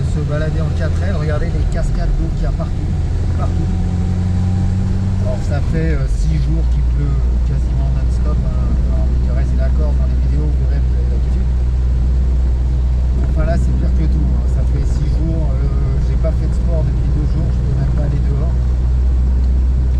se balader en 4L, regardez les cascades d'eau qu'il y a partout. Partout. Alors ça fait 6 jours qu'il pleut quasiment non-stop. Hein. Il reste d'accord dans les vidéos, vous verrez, vous avez l'habitude. Enfin là c'est pire que tout. Hein. Ça fait 6 jours, j'ai pas fait de sport depuis 2 jours, je peux même pas aller dehors.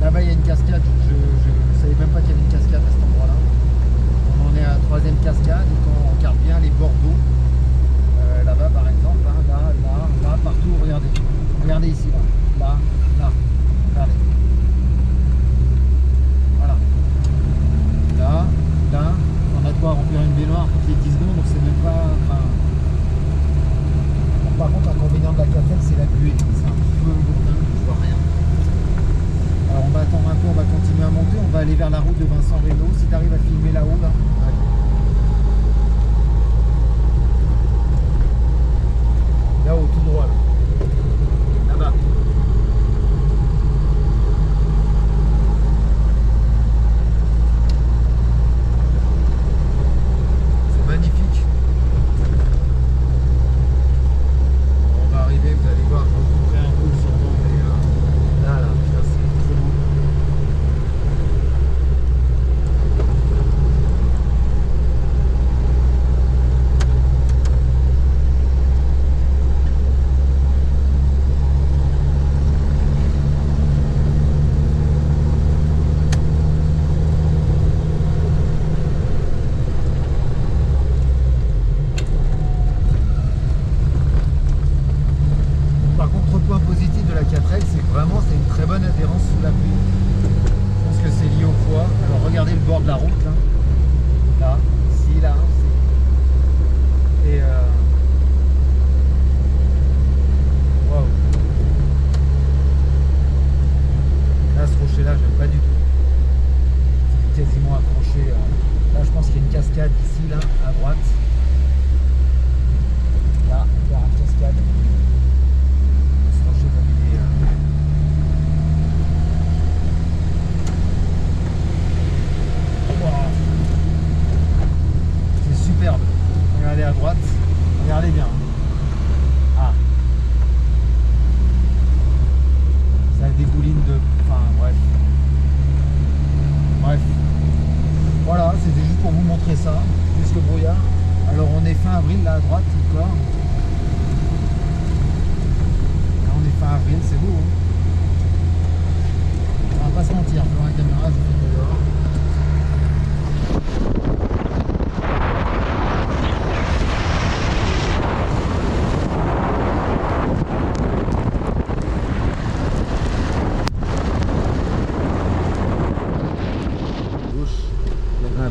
Là-bas il y a une cascade, je ne savais même pas qu'il y avait une cascade à cet endroit-là. On en est à la 3e cascade et quand on regarde bien les bords d'eau, là-bas par exemple, hein, là, partout, regardez. Regardez ici, là, regardez. Voilà. Là, on a de quoi remplir une baignoire toutes les 10 secondes, donc c'est même pas. Enfin... Bon, par contre, l'inconvénient de la cafette, c'est la buée. C'est un peu lourdin, je vois rien. Alors on va attendre un peu, on va continuer à monter, on va aller vers la route de Vincent Reynaud. Si tu arrives à filmer là-haut, là. Là-haut, tout droit, là-bas. C'est magnifique. On va arriver, vous allez voir, je vais vous montrer un peu sûrement, mais là, putain, c'est trop beau. Par contre, le point positif de la 4L, c'est que vraiment c'est une très bonne adhérence sous la pluie. Je pense que c'est lié au poids. Alors regardez le bord de la route là. Là, ici, là. Et waouh. Là, ce rocher là, j'aime pas du tout. C'est quasiment accroché. Là, je pense qu'il y a une cascade ici, là, à droite. Là, il y a une cascade. C'est superbe. Regardez à droite. Regardez bien. Ah. Ça dégouline de... Enfin bref. Bref. Voilà, c'était juste pour vous montrer ça. Plus le brouillard. Alors on est fin avril là à droite encore. Là on est fin avril, c'est beau. Hein, on va pas se mentir, devant la caméra, je filme dehors.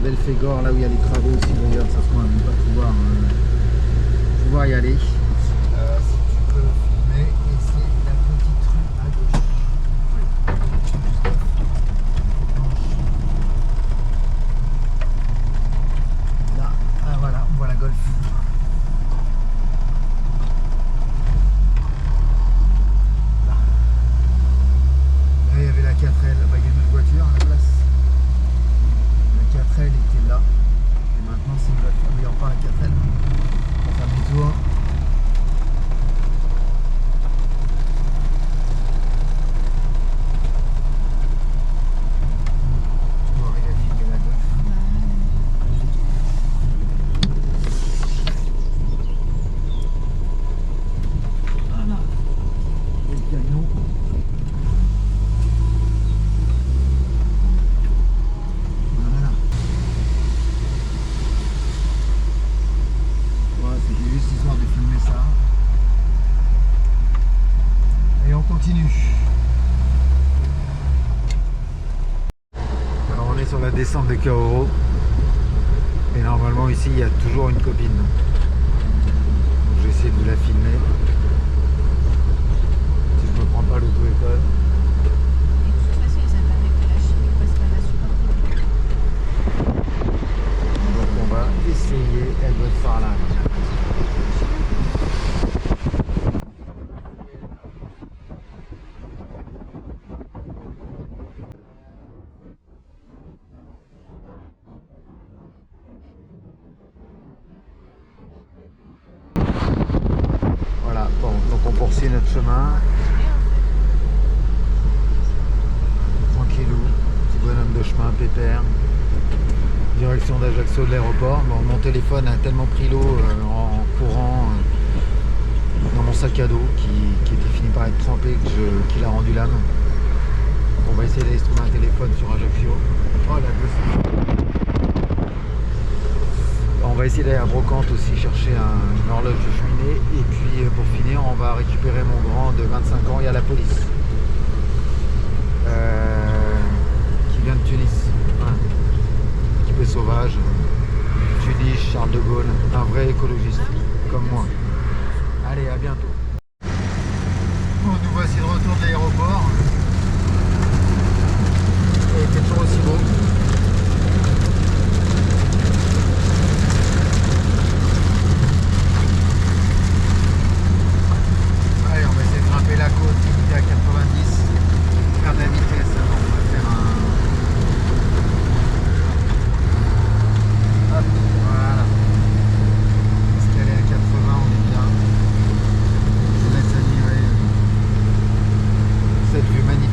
Belphégor, là où il y a les travaux aussi d'ailleurs, ça se voit, on va pouvoir y aller. Si tu peux filmer, et c'est la petite rue à gauche. Là, ah, voilà, on voit la Golf. Là, il y avait la 4L, bah, il y a une autre voiture à la place. 4L était là et maintenant c'est une voiture, mais encore la 4L. On va faire demi-tour. Tu dois arriver à filmer la Golf. Voilà. Et le camion. Alors on est sur la descente de Kaoro et normalement ici il y a toujours une copine. Donc je vais essayer de vous la filmer. Si je me prends pas l'auto-école. Donc on va essayer, elle doit être par là. Bon, donc on poursuit notre chemin. Tranquillou, petit bonhomme de chemin pépère. Direction d'Ajaccio de l'aéroport. Bon, mon téléphone a tellement pris l'eau en courant dans mon sac à dos qui était fini par être trempé qu'il a rendu l'âme. On va essayer d'aller se trouver un téléphone sur Ajaccio. Oh la gosse. On va essayer d'aller à Brocante aussi chercher une horloge de cheminée. Et puis pour finir, on va récupérer mon grand de 25 ans. Il y a la police qui vient de Tunis. Voilà. Équipé sauvage. Tunis, Charles de Gaulle. Un vrai écologiste comme moi. Allez, à bientôt. Bon, nous voici de retour de l'aéroport. Et il fait toujours aussi beau. Allez, on va essayer de grimper la côte, limité à 90, faire de la vitesse. Alors, on va faire un... Hop, voilà. Escalier à 80, on est bien. Je vous laisse admirer cette vue magnifique.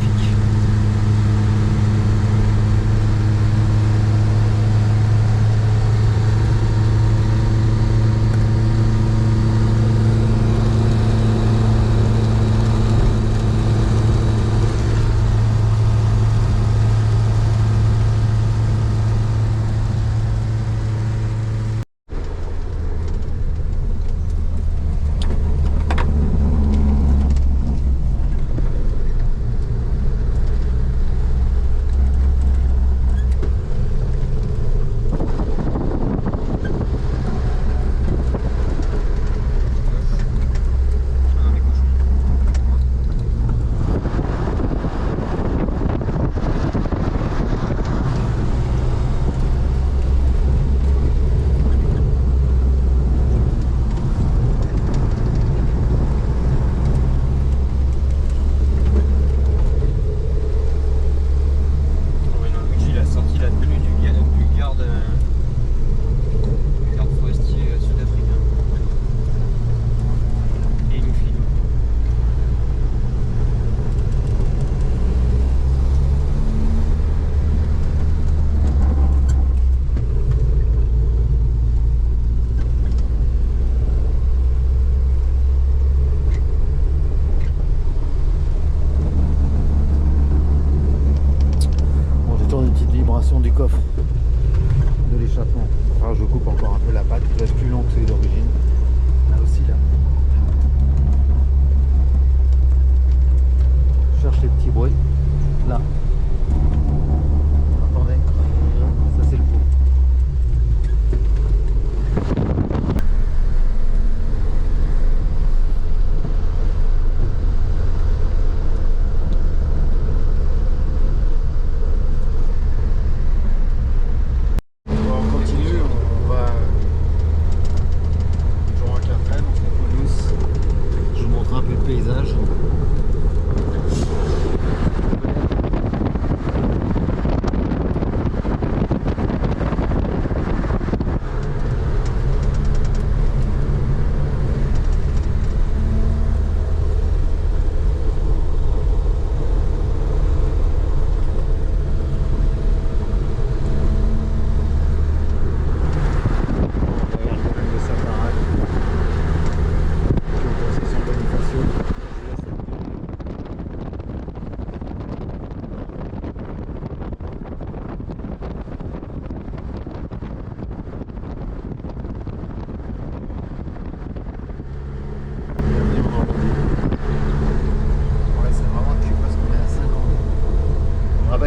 Du coffre de l'échappement. Alors je coupe encore un peu la patte, il reste plus long que celui d'origine. Là aussi là. Je cherche les petits bruits. Là. Attendez. Ça c'est le pot. Paysage.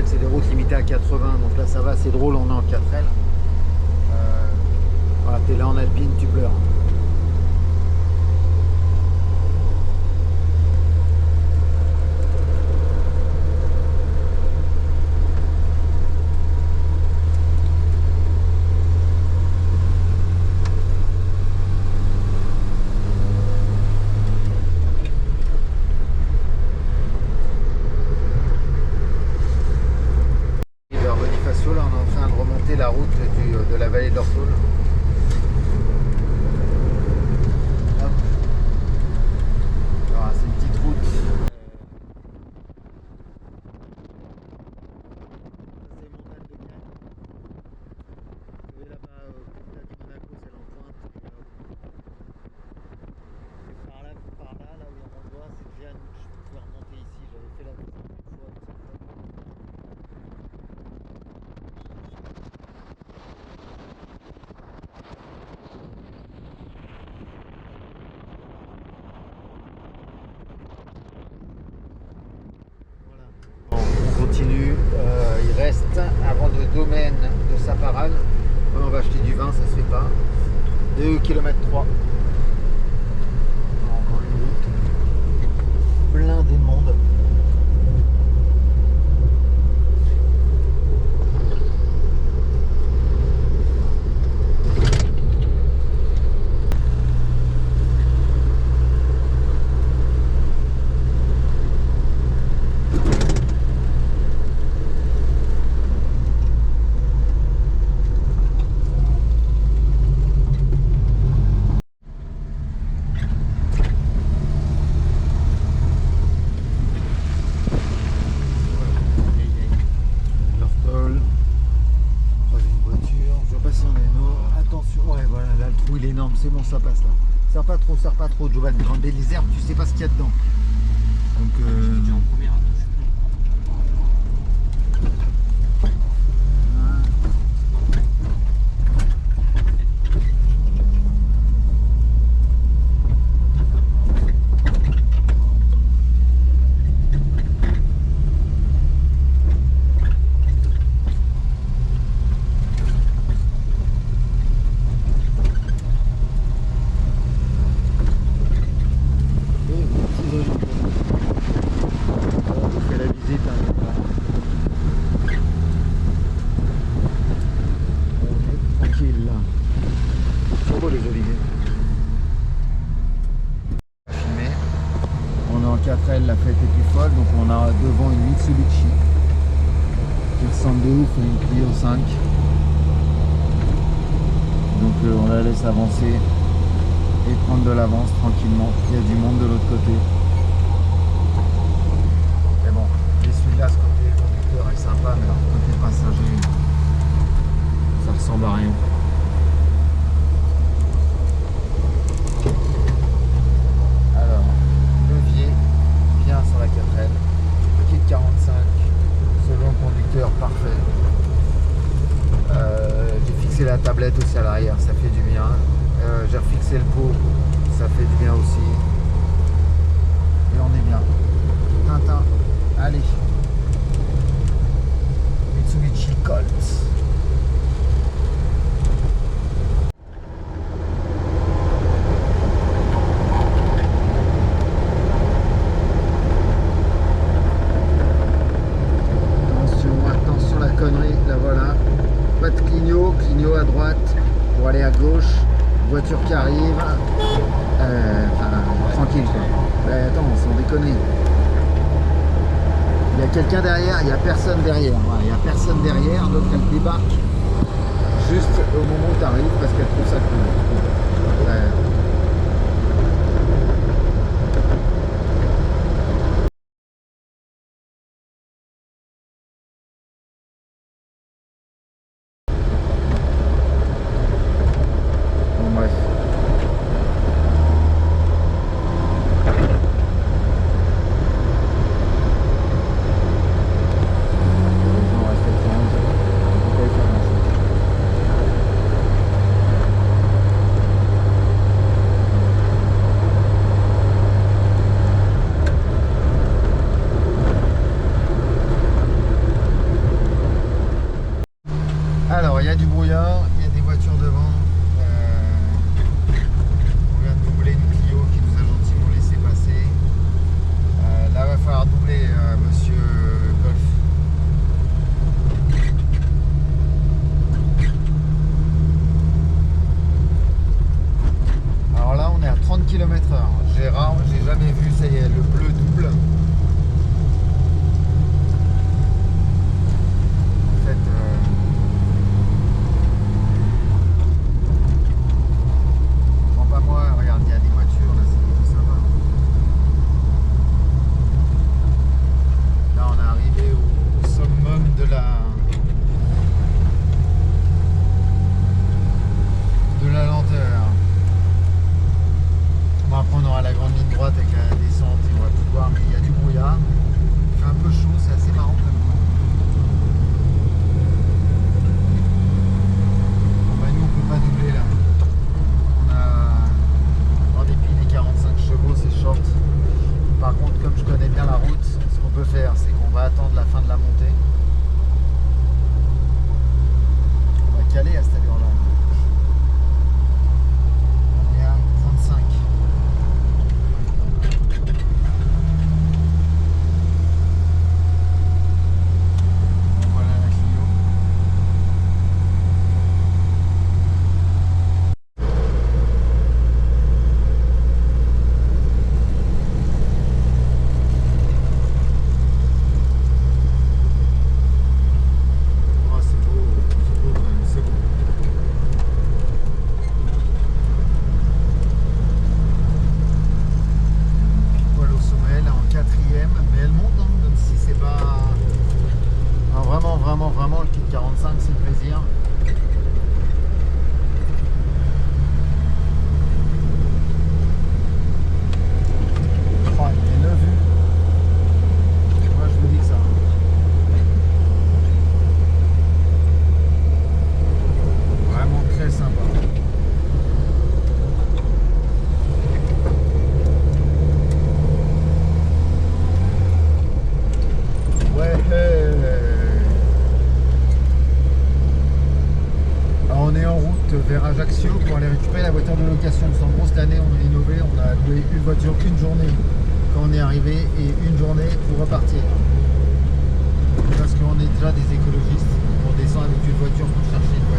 C'est des routes limitées à 80, donc là ça va, c'est drôle, on est en 4L. Voilà, t'es là en alpine, tu pleures. Là on est en train de remonter la route de la vallée d'Ortol. le domaine de Saparal. On va acheter du vin, ça se fait pas. 2 km 3. Encore une route blindée de monde. C'est bon, ça passe là. Serre pas trop, Giovanni. Quand les herbes, tu sais pas ce qu'il y a dedans. Donc, en première. La fête est plus folle, donc on a devant une Mitsubishi qui ressemble de ouf à une Clio 5. Donc on la laisse avancer et prendre de l'avance tranquillement. Il y a du monde de l'autre côté. Mais bon, celui-là, ce côté conducteur est sympa, mais alors côté passager, ça ressemble à rien. Sur la 4L, petite 45, selon conducteur parfait. J'ai fixé la tablette aussi à l'arrière, ça fait du bien. J'ai refixé le pot, ça fait du bien aussi. Et on est bien. Tintin, allez. Mitsubishi Colt. Clignot à droite pour aller à gauche, voiture qui arrive, tranquille quoi. Mais attends, sans déconner. Il y a quelqu'un derrière, il n'y a personne derrière. Voilà, il n'y a personne derrière, donc elle débarque juste au moment où tu arrives parce qu'elle trouve ça cool. Ouais. Alors, il y a du brouillard, il y a des voitures devant. On vient de doubler une Clio qui nous a gentiment laissé passer. Là, il va falloir doubler Monsieur Golf. Alors là, on est à 30 km/h. J'ai jamais vu, ça y est, le bleu double. En fait, regarde, il y a des voitures là, c'est sympa. Là, on est arrivé au summum de la lenteur. Bon, après, on aura la grande ligne droite avec la descente et on va tout voir, mais il y a du brouillard. Il fait un peu chaud, c'est assez marrant comme ça. Bon, bah, nous, on peut pas doubler là. En dépit des 45 chevaux, c'est short. Par contre, comme je connais bien la route, ce qu'on peut faire, c'est qu'on va attendre la fin de la montée. quatrième, mais elle monte, hein, même si c'est pas... Non, vraiment, le kit 45, c'est le plaisir. Oh, il est 9 vues. Moi, je vous dis que ça. Vraiment très sympa. Ouais. Alors, on est en route vers Ajaccio pour aller récupérer la voiture de location. Parce qu'en gros, cette année, on a innové, on a loué une voiture une journée quand on est arrivé et une journée pour repartir. Parce qu'on est déjà des écologistes. On descend avec une voiture pour chercher une